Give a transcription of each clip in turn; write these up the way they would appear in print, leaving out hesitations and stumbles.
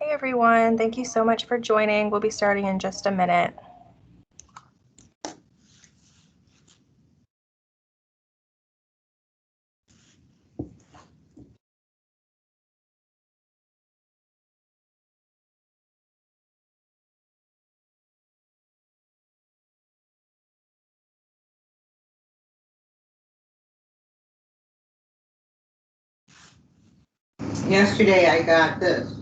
everyone. Thank you so much for joining. We'll be starting in just a minute. Yesterday I got this.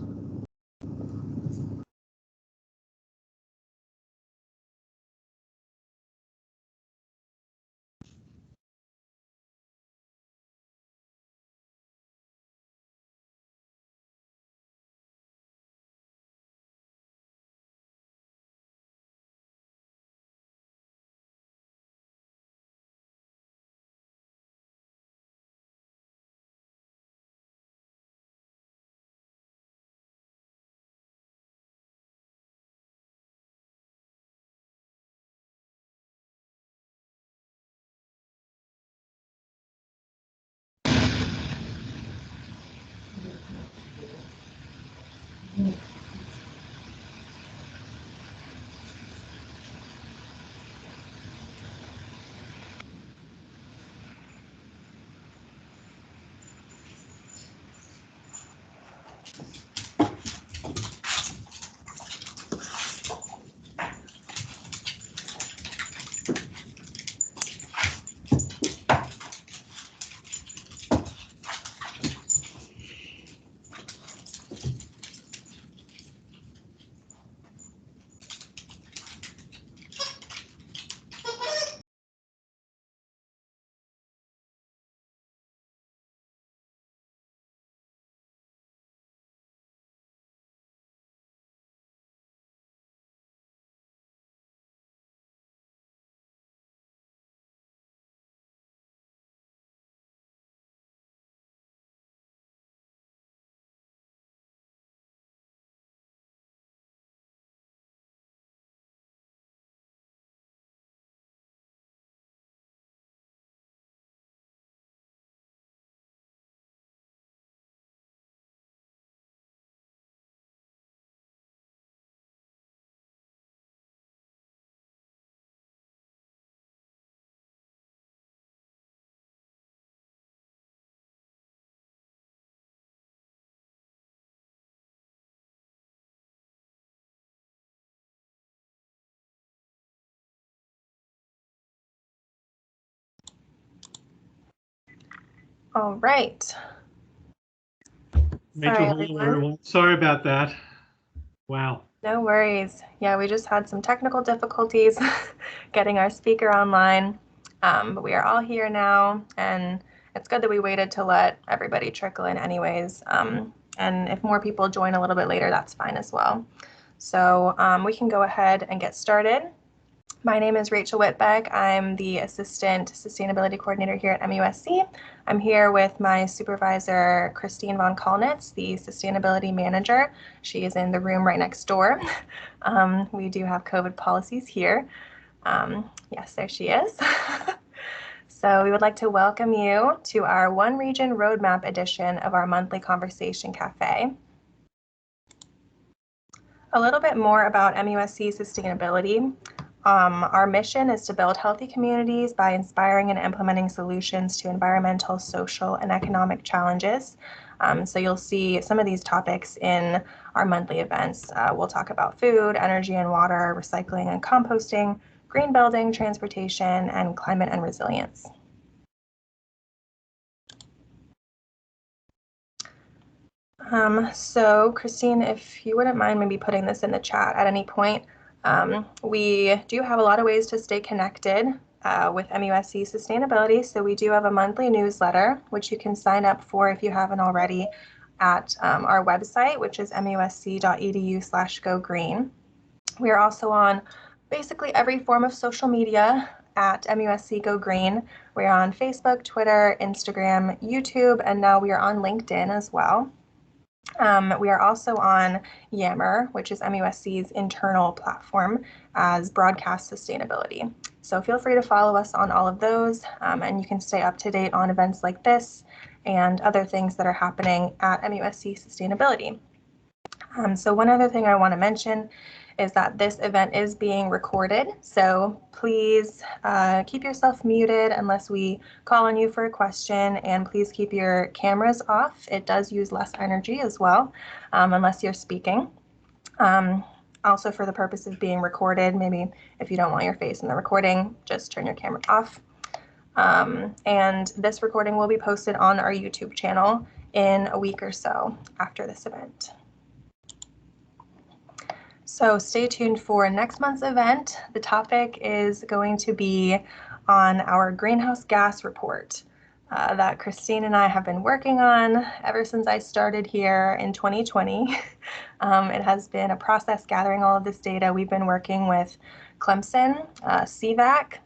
All right. Rachel, hello, everyone. Sorry about that. Wow. No worries. Yeah, we just had some technical difficulties getting our speaker online, but we are all here now, and it's good that we waited to let everybody trickle in anyways. And if more people join a little bit later, that's fine as well. So we can go ahead and get started. My name is Rachel Whitbeck. I'm the Assistant Sustainability Coordinator here at MUSC. I'm here with my supervisor, Christine von Kalnitz, the Sustainability Manager. She is in the room right next door. We do have COVID policies here. Yes, there she is. So we would like to welcome you to our OneRegion Roadmap edition of our monthly Conversation Cafe. A little bit more about MUSC sustainability. Our mission is to build healthy communities by inspiring and implementing solutions to environmental, social, and economic challenges. So you'll see some of these topics in our monthly events. We'll talk about food, energy and water, recycling and composting, green building, transportation, and climate and resilience. So Christine, if you wouldn't mind maybe putting this in the chat at any point. We do have a lot of ways to stay connected with MUSC sustainability. So we do have a monthly newsletter, which you can sign up for if you haven't already at our website, which is musc.edu/gogreen. We are also on basically every form of social media at MUSC Go Green. We're on Facebook, Twitter, Instagram, YouTube, and now we are on LinkedIn as well. We are also on Yammer, which is MUSC's internal platform, as Broadcast Sustainability. So feel free to follow us on all of those, and you can stay up to date on events like this and other things that are happening at MUSC Sustainability. So one other thing I want to mention is that this event is being recorded. So please keep yourself muted unless we call on you for a question, and please keep your cameras off. It does use less energy as well, unless you're speaking. Also, for the purpose of being recorded, maybe if you don't want your face in the recording, just turn your camera off. And this recording will be posted on our YouTube channel in a week or so after this event. So stay tuned for next month's event. The topic is going to be on our greenhouse gas report that Christine and I have been working on ever since I started here in 2020. It has been a process gathering all of this data. We've been working with Clemson, CVAC,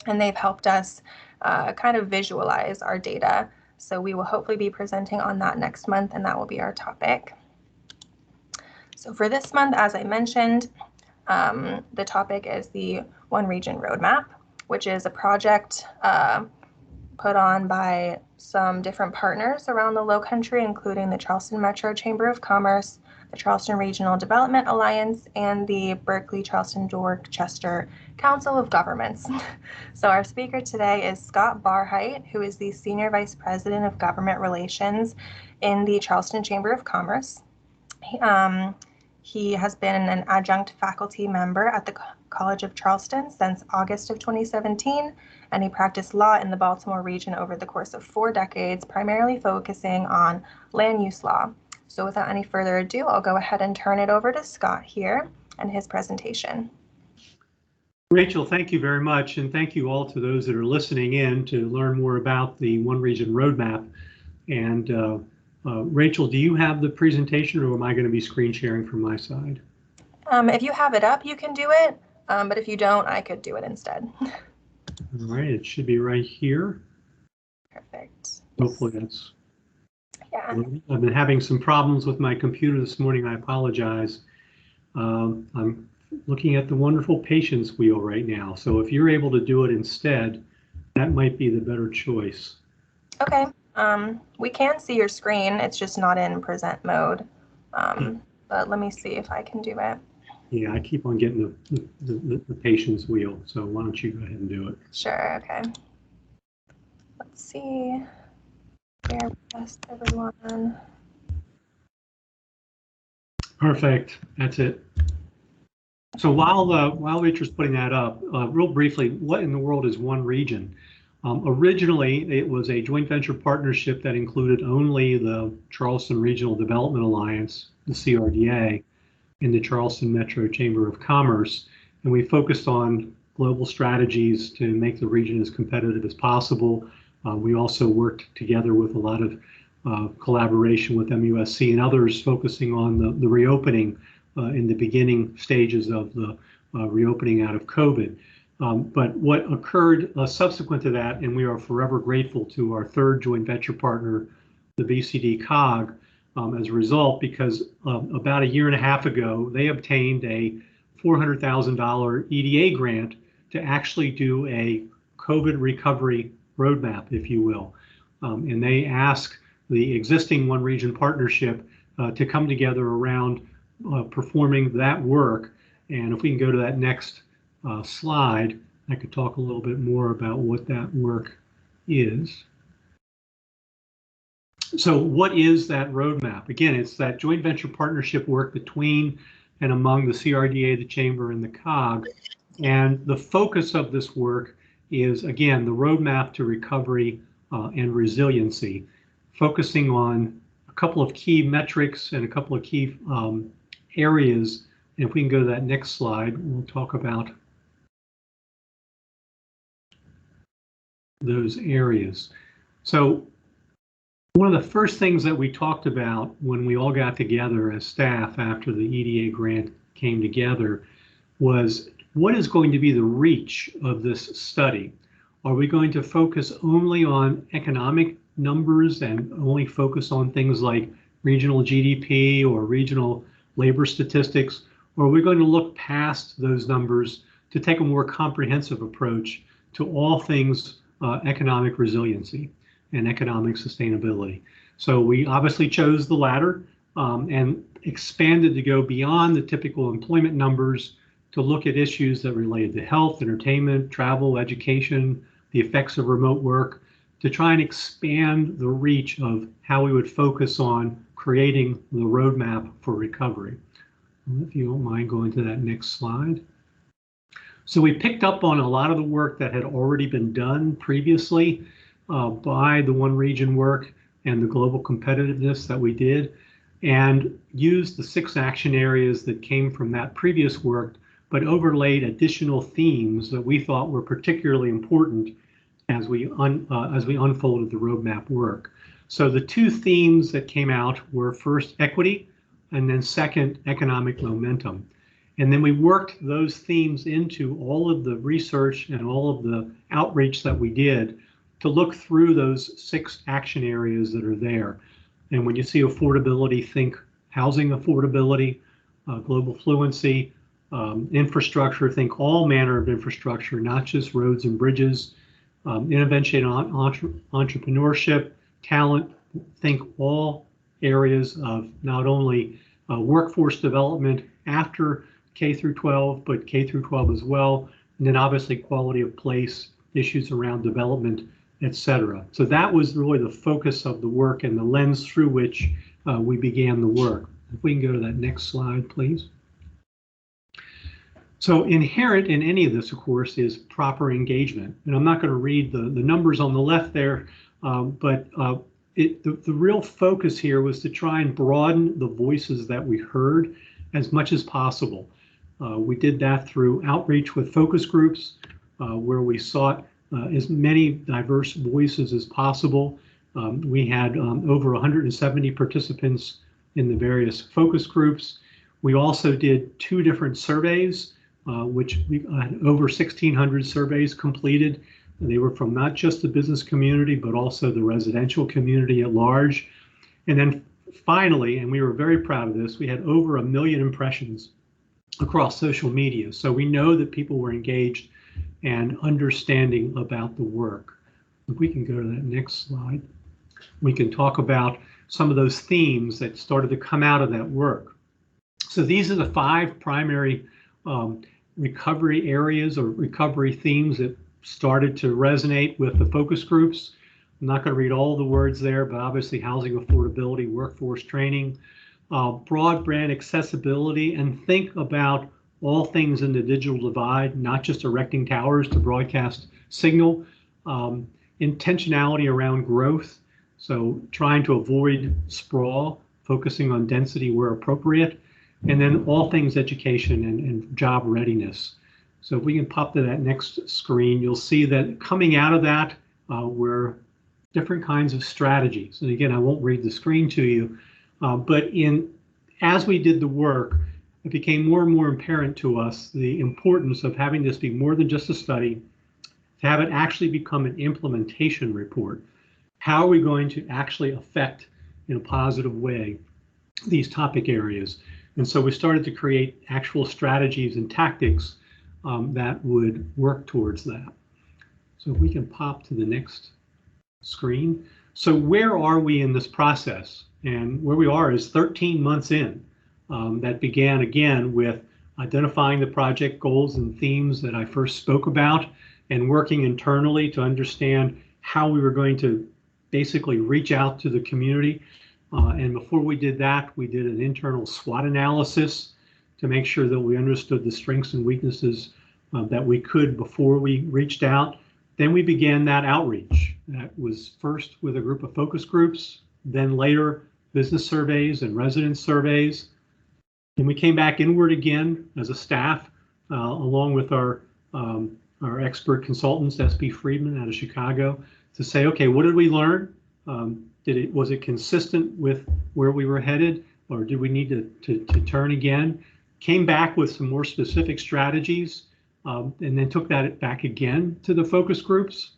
and they've helped us kind of visualize our data. So we will hopefully be presenting on that next month, and that will be our topic. So for this month, as I mentioned, the topic is the OneRegion roadmap, which is a project put on by some different partners around the Lowcountry, including the Charleston Metro Chamber of Commerce, the Charleston Regional Development Alliance, and the Berkeley-Charleston-Dorchester Council of Governments. So our speaker today is Scott Barheit, who is the Senior Vice President of Government Relations in the Charleston Chamber of Commerce. He has been an adjunct faculty member at the College of Charleston since August of 2017, and he practiced law in the Baltimore region over the course of 4 decades, primarily focusing on land use law. So without any further ado, I'll go ahead and turn it over to Scott here and his presentation. Rachel, thank you very much, and thank you all to those that are listening in to learn more about the OneRegion roadmap. And Rachel, do you have the presentation, or am I going to be screen sharing from my side? If you have it up, you can do it, but if you don't, I could do it instead. All right, it should be right here. Perfect. Hopefully that's... Yeah. I've been having some problems with my computer this morning. I apologize. I'm looking at the wonderful patience wheel right now. So if you're able to do it instead, that might be the better choice. Okay. We can see your screen. It's just not in present mode. But let me see if I can do it. Yeah, I keep on getting the patience wheel. So why don't you go ahead and do it? Sure. Okay. Let's see. Bear with us, everyone. Perfect. That's it. So while Rachel's putting that up, real briefly, what in the world is OneRegion? Originally, it was a joint venture partnership that included only the Charleston Regional Development Alliance, the CRDA, and the Charleston Metro Chamber of Commerce. And we focused on global strategies to make the region as competitive as possible. We also worked together with a lot of collaboration with MUSC and others, focusing on the reopening in the beginning stages of the reopening out of COVID. But what occurred subsequent to that, and we are forever grateful to our third joint venture partner, the BCD COG, as a result, because about 1.5 years ago, they obtained a $400,000 EDA grant to actually do a COVID recovery roadmap, if you will. And they asked the existing OneRegion partnership to come together around performing that work. And if we can go to that next slide, I could talk a little bit more about what that work is. So what is that roadmap? Again, it's that joint venture partnership work between and among the CRDA, the Chamber, and the COG. And the focus of this work is, again, the roadmap to recovery and resiliency, focusing on a couple of key metrics and a couple of key areas. And if we can go to that next slide, we'll talk about those areas. So one of the first things that we talked about when we all got together as staff after the EDA grant came together was, what is going to be the reach of this study? Are we going to focus only on economic numbers and only focus on things like regional GDP or regional labor statistics? Or are we going to look past those numbers to take a more comprehensive approach to all things economic resiliency and economic sustainability? So we obviously chose the latter. and expanded to go beyond the typical employment numbers to look at issues that related to health, entertainment, travel, education, the effects of remote work, to try and expand the reach of how we would focus on creating the roadmap for recovery. If you don't mind going to that next slide. So we picked up on a lot of the work that had already been done previously by the OneRegion work and the global competitiveness that we did, and used the 6 action areas that came from that previous work, but overlaid additional themes that we thought were particularly important as we unfolded the roadmap work. So the 2 themes that came out were first equity, and then second economic momentum. And then we worked those themes into all of the research and all of the outreach that we did to look through those 6 action areas that are there. And when you see affordability, think housing affordability, global fluency, infrastructure, think all manner of infrastructure, not just roads and bridges, innovation, entrepreneurship, talent, think all areas of not only workforce development after K through 12, but K through 12 as well, and then obviously quality of place, issues around development, etc. So that was really the focus of the work and the lens through which we began the work. If we can go to that next slide, please. So inherent in any of this, of course, is proper engagement. And I'm not going to read the numbers on the left there, but the real focus here was to try and broaden the voices that we heard as much as possible. We did that through outreach with focus groups, where we sought as many diverse voices as possible. We had over 170 participants in the various focus groups. We also did 2 different surveys, which we had over 1,600 surveys completed. They were from not just the business community, but also the residential community at large. And then finally, and we were very proud of this, we had over 1 million impressions across social media. So we know that people were engaged and understanding about the work. If we can go to that next slide, we can talk about some of those themes that started to come out of that work. So these are the 5 primary recovery areas or recovery themes that started to resonate with the focus groups. I'm not going to read all the words there, but obviously housing affordability, workforce training, broadband accessibility, and think about all things in the digital divide, not just erecting towers to broadcast signal, intentionality around growth, so trying to avoid sprawl, focusing on density where appropriate, and then all things education and job readiness. So if we can pop to that next screen, you'll see that coming out of that were different kinds of strategies. And again, I won't read the screen to you, but as we did the work, it became more and more apparent to us the importance of having this be more than just a study, to have it actually become an implementation report. How are we going to actually affect in a positive way these topic areas? And so we started to create actual strategies and tactics that would work towards that. So if we can pop to the next screen. So where are we in this process? And where we are is 13 months in. That began again with identifying the project goals and themes that I first spoke about and working internally to understand how we were going to basically reach out to the community. And before we did that, we did an internal SWOT analysis to make sure that we understood the strengths and weaknesses that we could before we reached out. Then we began that outreach. That was first with a group of focus groups, then later business surveys and resident surveys. And we came back inward again as a staff, along with our expert consultants, SB Friedman out of Chicago, to say, okay, what did we learn? Was it consistent with where we were headed, or did we need to turn again? Came back with some more specific strategies, and then took that back again to the focus groups.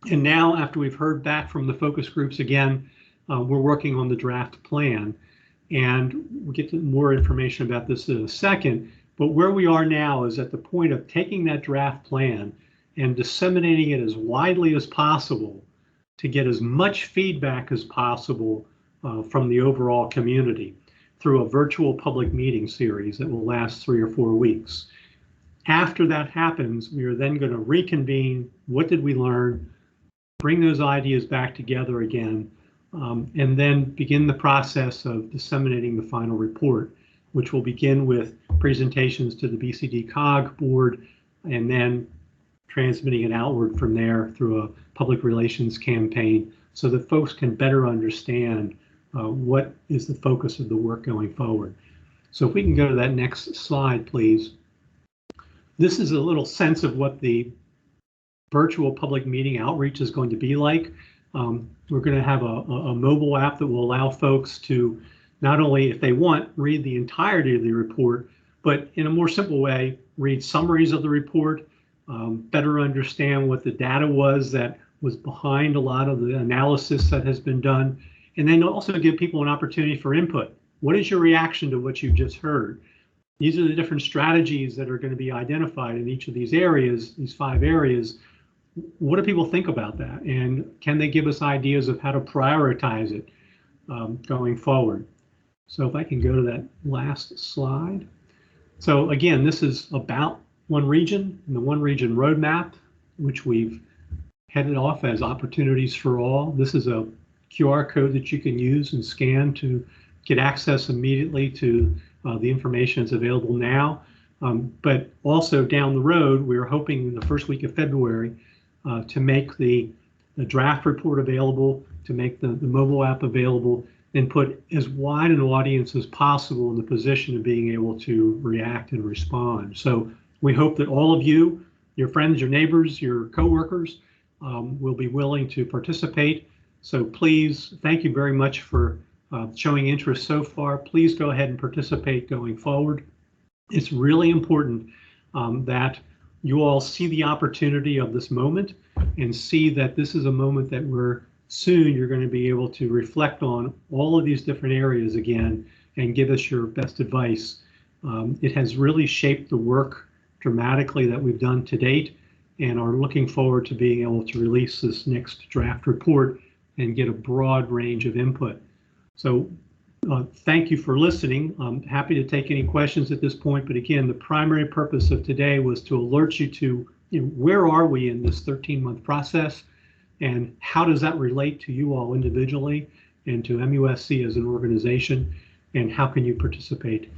And now, after we've heard back from the focus groups again, we're working on the draft plan. And we'll get to more information about this in a second. But where we are now is at the point of taking that draft plan and disseminating it as widely as possible to get as much feedback as possible from the overall community. through a virtual public meeting series that will last 3 or 4 weeks. After that happens, we are then going to reconvene. What did we learn? Bring those ideas back together again, and then begin the process of disseminating the final report, which will begin with presentations to the BCD COG board, and then transmitting it outward from there through a public relations campaign so that folks can better understand what is the focus of the work going forward. So if we can go to that next slide, please. This is a little sense of what the virtual public meeting outreach is going to be like. We're going to have a mobile app that will allow folks to not only, if they want, read the entirety of the report, but in a more simple way, read summaries of the report, better understand what the data was that was behind a lot of the analysis that has been done, and then also give people an opportunity for input. What is your reaction to what you just heard? These are the different strategies that are going to be identified in each of these areas, these 5 areas. What do people think about that? And can they give us ideas of how to prioritize it going forward? So if I can go to that last slide. So again, this is about OneRegion and the OneRegion roadmap, which we've headed off as opportunities for all. This is a QR code that you can use and scan to get access immediately to the information that's available now. But also down the road, we're hoping in the first week of February to make the draft report available, to make the mobile app available, and put as wide an audience as possible in the position of being able to react and respond. So we hope that all of you, your friends, your neighbors, your coworkers, will be willing to participate. So please, thank you very much for showing interest so far. Please go ahead and participate going forward. It's really important that you all see the opportunity of this moment and see that this is a moment that soon you're going to be able to reflect on all of these different areas again and give us your best advice. It has really shaped the work dramatically that we've done to date, and are looking forward to being able to release this next draft report and get a broad range of input. So thank you for listening. I'm happy to take any questions at this point, but again, the primary purpose of today was to alert you to, where are we in this 13-month process, and how does that relate to you all individually and to MUSC as an organization, and how can you participate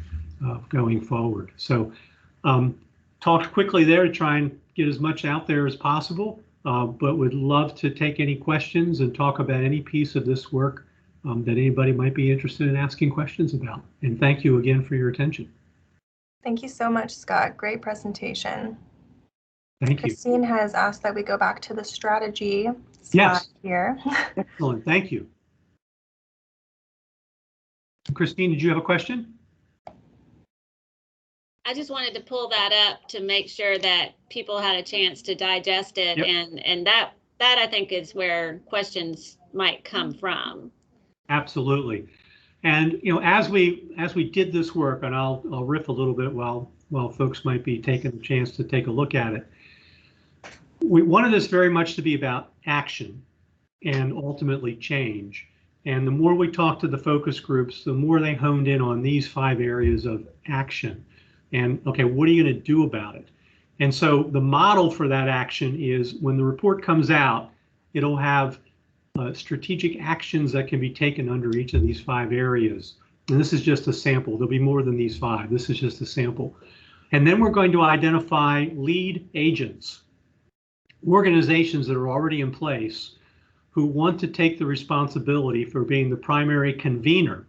going forward. So talked quickly there to try and get as much out there as possible, but would love to take any questions and talk about any piece of this work that anybody might be interested in asking questions about. And thank you again for your attention. Thank you so much, Scott. Great presentation. Thank you. Christine has asked that we go back to the strategy slide Yes. here. Excellent. Thank you. Christine, did you have a question? I just wanted to pull that up to make sure that people had a chance to digest it. Yep. And that I think is where questions might come from. Absolutely. And as we did this work, and I'll riff a little bit while folks might be taking a chance to take a look at it. We wanted this very much to be about action and ultimately change. And the more we talked to the focus groups, the more they honed in on these 5 areas of action. And okay, what are you going to do about it? And so the model for that action is when the report comes out, it'll have strategic actions that can be taken under each of these 5 areas. And this is just a sample. There'll be more than these 5. This is just a sample. And then we're going to identify lead agents, organizations that are already in place who want to take the responsibility for being the primary convener,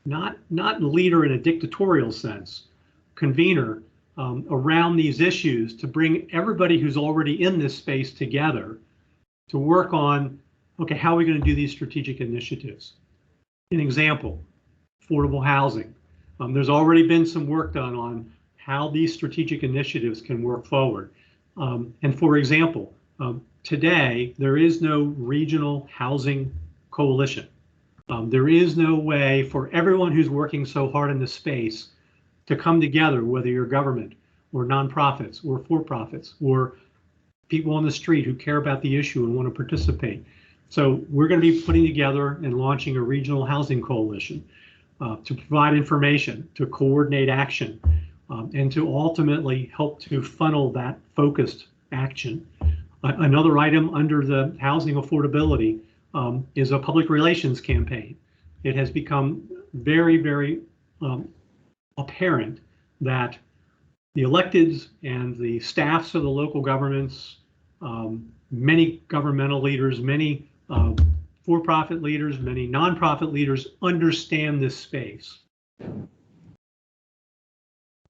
not leader in a dictatorial sense, convener around these issues to bring everybody who's already in this space together to work on, okay, how are we going to do these strategic initiatives? An example, affordable housing. There's already been some work done on how these strategic initiatives can work forward. And for example, today, there is no regional housing coalition. There is no way for everyone who's working so hard in this space to come together, whether you're government or nonprofits or for-profits or people on the street who care about the issue and want to participate. So we're going to be putting together and launching a regional housing coalition. to provide information, to coordinate action, and to ultimately help to funnel that focused action. Another item under the housing affordability is a public relations campaign. It has become very, very apparent that the electeds and the staffs of the local governments, many governmental leaders, many for-profit leaders, many nonprofit leaders understand this space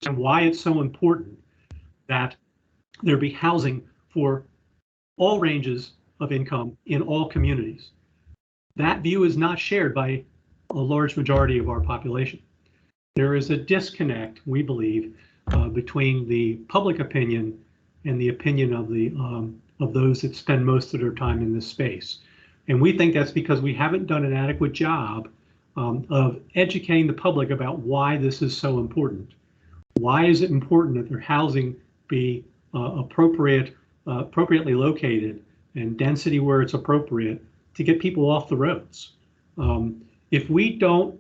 and why it's so important that there be housing for all ranges of income in all communities. That view is not shared by a large majority of our population. There is a disconnect, we believe, between the public opinion and the opinion of those that spend most of their time in this space. And we think that's because we haven't done an adequate job of educating the public about why this is so important. Why is it important that their housing be appropriately located and density where it's appropriate to get people off the roads? If we don't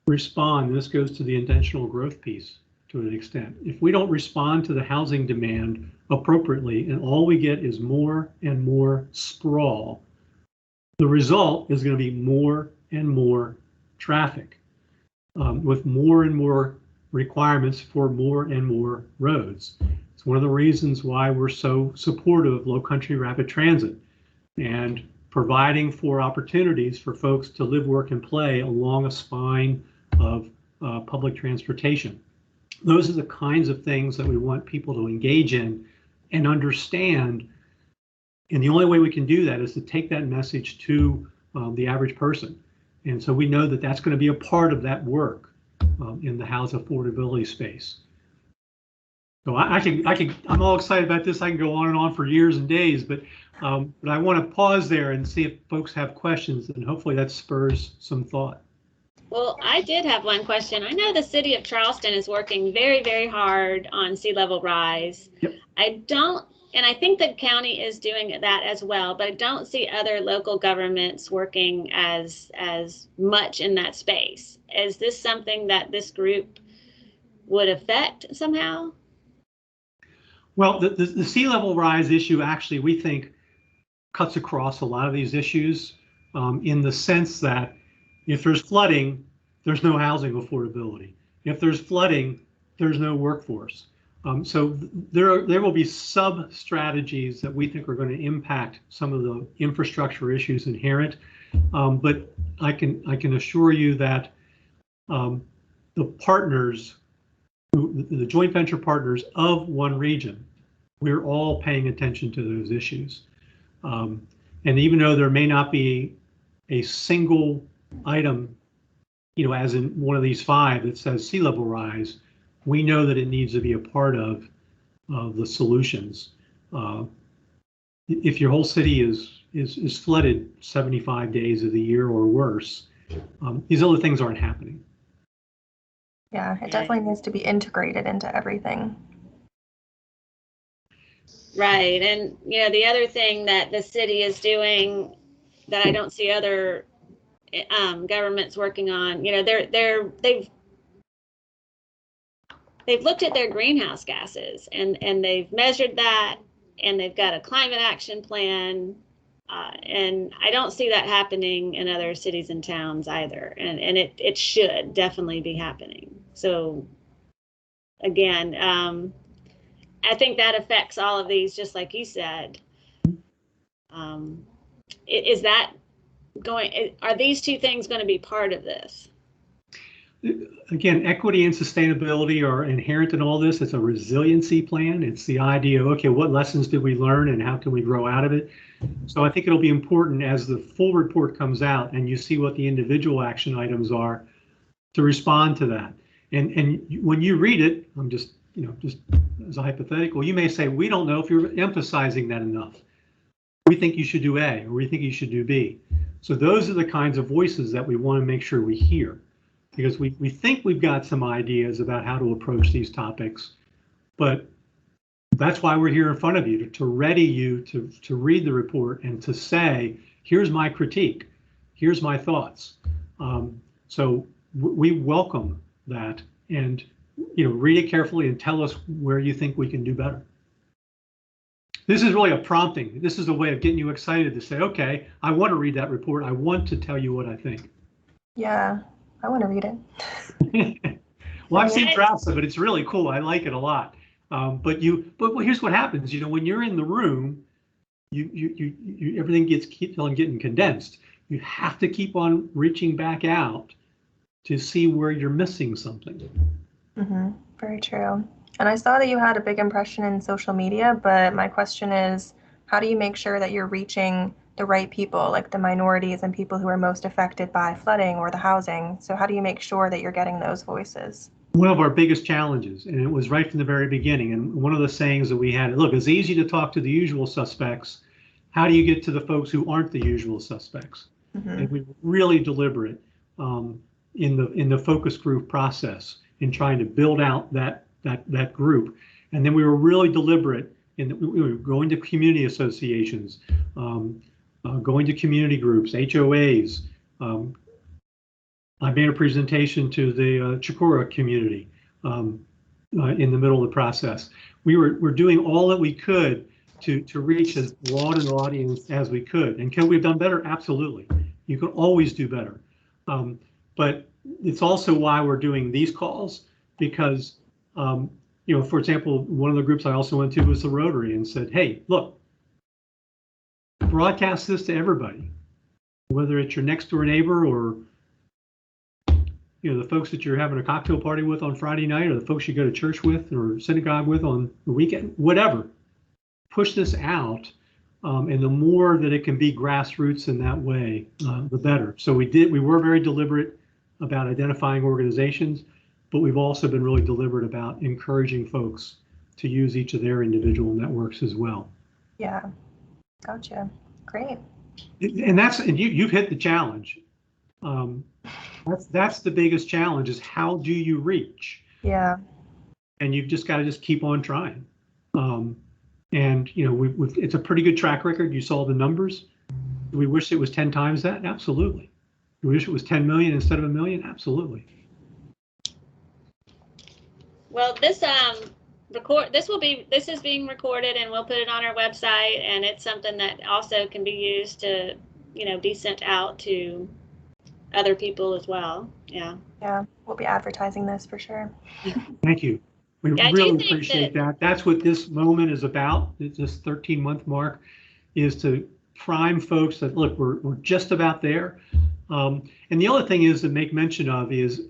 respond, this goes to the intentional growth piece to an extent. If we don't respond to the housing demand appropriately and all we get is more and more sprawl, the result is going to be more and more traffic with more and more requirements for more and more roads. It's one of the reasons why we're so supportive of low country rapid transit and providing for opportunities for folks to live, work, and play along a spine of public transportation. Those are the kinds of things that we want people to engage in and understand. And the only way we can do that is to take that message to the average person. And so we know that that's going to be a part of that work in the housing affordability space. So I'm all excited about this. I can go on and on for years and days, but I want to pause there and see if folks have questions, and hopefully that spurs some thought. Well, I did have one question. I know the city of Charleston is working very, very hard on sea level rise. Yep. And I think the county is doing that as well, but I don't see other local governments working as much in that space. Is this something that this group would affect somehow? Well, the sea level rise issue actually, we think, cuts across a lot of these issues in the sense that if there's flooding, there's no housing affordability. If there's flooding, there's no workforce. So there will be sub-strategies that we think are going to impact some of the infrastructure issues inherent. But I can assure you that the partners, the joint venture partners of OneRegion, we're all paying attention to those issues. And even though there may not be a single item, as in one of these 5 that says sea level rise, we know that it needs to be a part of the solutions. If your whole city is flooded 75 days of the year or worse, these other things aren't happening. Yeah, it definitely needs to be integrated into everything. Right. And, the other thing that the city is doing that I don't see other governments working on, they've looked at their greenhouse gases and they've measured that, and they've got a climate action plan. And I don't see that happening in other cities and towns either. And it should definitely be happening. So again, I think that affects all of these, just like you said. Is that are these 2 things going to be part of this? Again, equity and sustainability are inherent in all this. It's a resiliency plan. It's the idea of, okay, what lessons did we learn and how can we grow out of it? So I think it'll be important as the full report comes out and you see what the individual action items are to respond to that. And when you read it, I'm just as a hypothetical, you may say, we don't know if you're emphasizing that enough. We think you should do A, or we think you should do B. So those are the kinds of voices that we want to make sure we hear, because we think we've got some ideas about how to approach these topics, but that's why we're here in front of you, to ready you to read the report and to say, here's my critique, here's my thoughts. So we welcome that, and read it carefully and tell us where you think we can do better. This is really a prompting. This is a way of getting you excited to say, okay, I want to read that report. I want to tell you what I think. Yeah, I want to read it. Well, I've seen drafts of it. It's really cool. I like it a lot. But here's what happens. When you're in the room, everything keeps on getting condensed. You have to keep on reaching back out to see where you're missing something. Mm-hmm. Very true. And I saw that you had a big impression in social media, but my question is, how do you make sure that you're reaching the right people, like the minorities and people who are most affected by flooding or the housing? So how do you make sure that you're getting those voices? One of our biggest challenges, and it was right from the very beginning, and one of the sayings that we had, look, it's easy to talk to the usual suspects. How do you get to the folks who aren't the usual suspects? Mm-hmm. And we were really deliberate in the focus group process in trying to build out that group. And then we were really deliberate in we were going to community associations, going to community groups, HOAs. I made a presentation to the Chikora community in the middle of the process. We're doing all that we could to reach as broad an audience as we could. And can we have done better? Absolutely. You can always do better. But it's also why we're doing these calls, because for example, one of the groups I also went to was the Rotary, and said, hey, look, broadcast this to everybody, whether it's your next door neighbor or the folks that you're having a cocktail party with on Friday night, or the folks you go to church with or synagogue with on the weekend, whatever. Push this out, and the more that it can be grassroots in that way, the better. So we were very deliberate about identifying organizations, but we've also been really deliberate about encouraging folks to use each of their individual networks as well. Yeah, gotcha. Great. And you've hit the challenge. That's the biggest challenge, is how do you reach? Yeah. And you've just got to keep on trying. And it's a pretty good track record. You saw the numbers. Do we wish it was 10 times that? Absolutely. Do we wish it was 10 million instead of 1 million? Absolutely. Well, this is being recorded, and we'll put it on our website, and it's something that also can be used to be sent out to other people as well. Yeah, we'll be advertising this for sure. Thank you. We really appreciate that. That's what this moment is about. It's this 13-month mark, is to prime folks that, look, we're just about there. And the other thing is to make mention of is,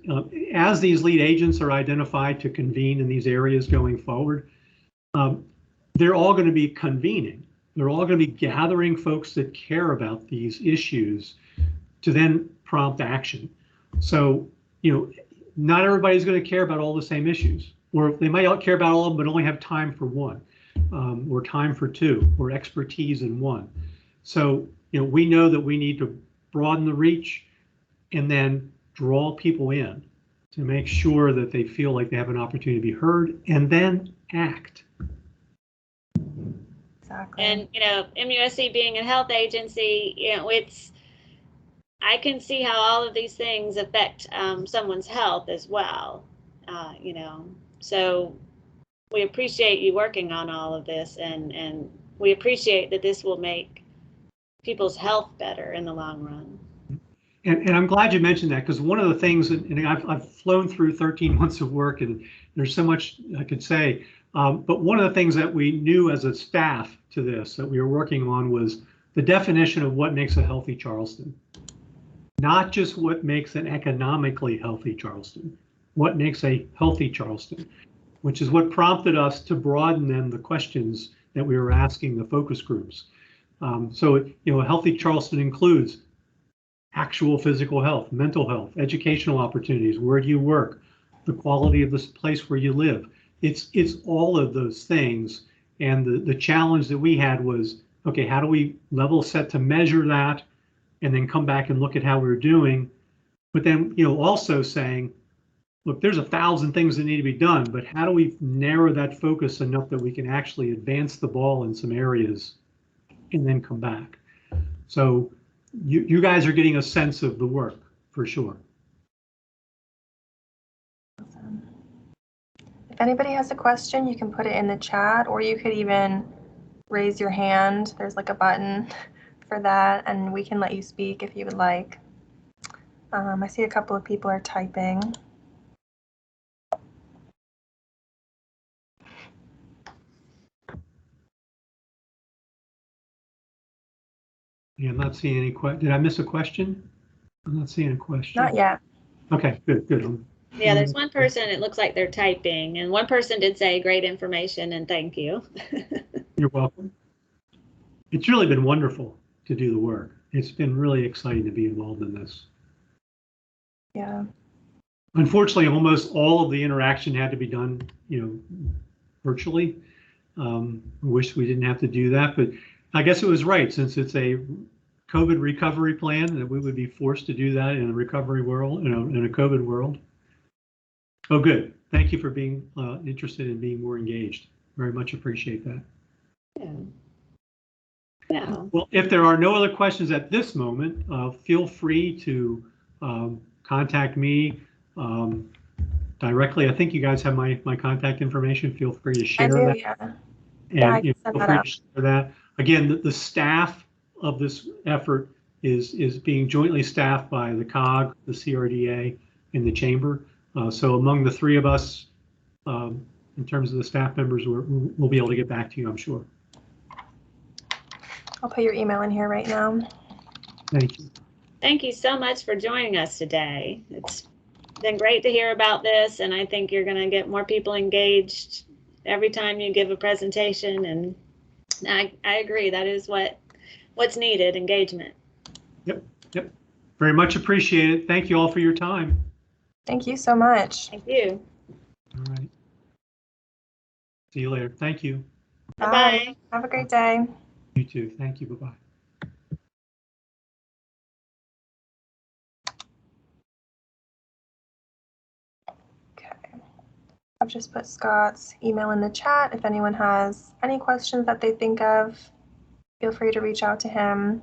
as these lead agents are identified to convene in these areas going forward, they're all going to be convening. They're all going to be gathering folks that care about these issues to then prompt action. So, not everybody's going to care about all the same issues, or they might all care about all of them, but only have time for one, or time for two, or expertise in one. So, we know that we need to broaden the reach and then draw people in to make sure that they feel like they have an opportunity to be heard, and then act. Exactly. And MUSC being a health agency, I can see how all of these things affect someone's health as well. So we appreciate you working on all of this, and we appreciate that this will make people's health better in the long run. And I'm glad you mentioned that, because one of the things, and I've flown through 13 months of work, and there's so much I could say, but one of the things that we knew as a staff to this that we were working on was the definition of what makes a healthy Charleston. Not just what makes an economically healthy Charleston, what makes a healthy Charleston, which is what prompted us to broaden then the questions that we were asking the focus groups. So, a healthy Charleston includes actual physical health, mental health, educational opportunities, where do you work, the quality of this place where you live. It's all of those things. And the challenge that we had was, okay, how do we level set to measure that, and then come back and look at how we're doing, but then also saying, look, there's 1,000 things that need to be done, but how do we narrow that focus enough that we can actually advance the ball in some areas and then come back? So you guys are getting a sense of the work for sure. If anybody has a question, you can put it in the chat, or you could even raise your hand. There's like a button for that, and we can let you speak if you would like. I see a couple of people are typing. Yeah, I'm not seeing any Did I miss a question? I'm not seeing a question. Not yet. Okay, good. Yeah, there's one person, it looks like they're typing, and one person did say great information and thank you. You're welcome. It's really been wonderful to do the work. It's been really exciting to be involved in this. Yeah. Unfortunately, almost all of the interaction had to be done, virtually. Wish we didn't have to do that, but I guess it was right, since it's a COVID recovery plan, that we would be forced to do that in a recovery world, in a COVID world. Oh, good. Thank you for being interested in being more engaged. Very much appreciate that. Yeah. Well, if there are no other questions at this moment, feel free to contact me directly. I think you guys have my contact information. Feel free to share that. Yeah. And Yeah, I can send feel that free out. to share that. Again, the staff of this effort is being jointly staffed by the COG, the CRDA, and the Chamber. So among the three of us, in terms of the staff members, we'll be able to get back to you, I'm sure. I'll put your email in here right now. Thank you. Thank you so much for joining us today. It's been great to hear about this, and I think you're going to get more people engaged every time you give a presentation, and I agree, that is what's needed, engagement. Yep. Very much appreciated. Thank you all for your time. Thank you so much. Thank you. All right. See you later. Thank you. Bye-bye. Have a great day. You too. Thank you. Bye-bye. Okay. I've just put Scott's email in the chat. If anyone has any questions that they think of, feel free to reach out to him.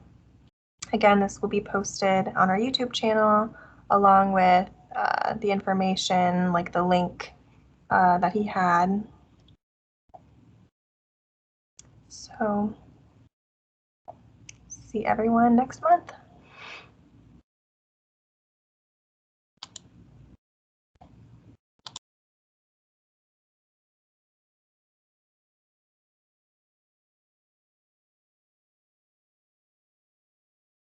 Again, this will be posted on our YouTube channel along with the information, like the link that he had. So, see everyone next month.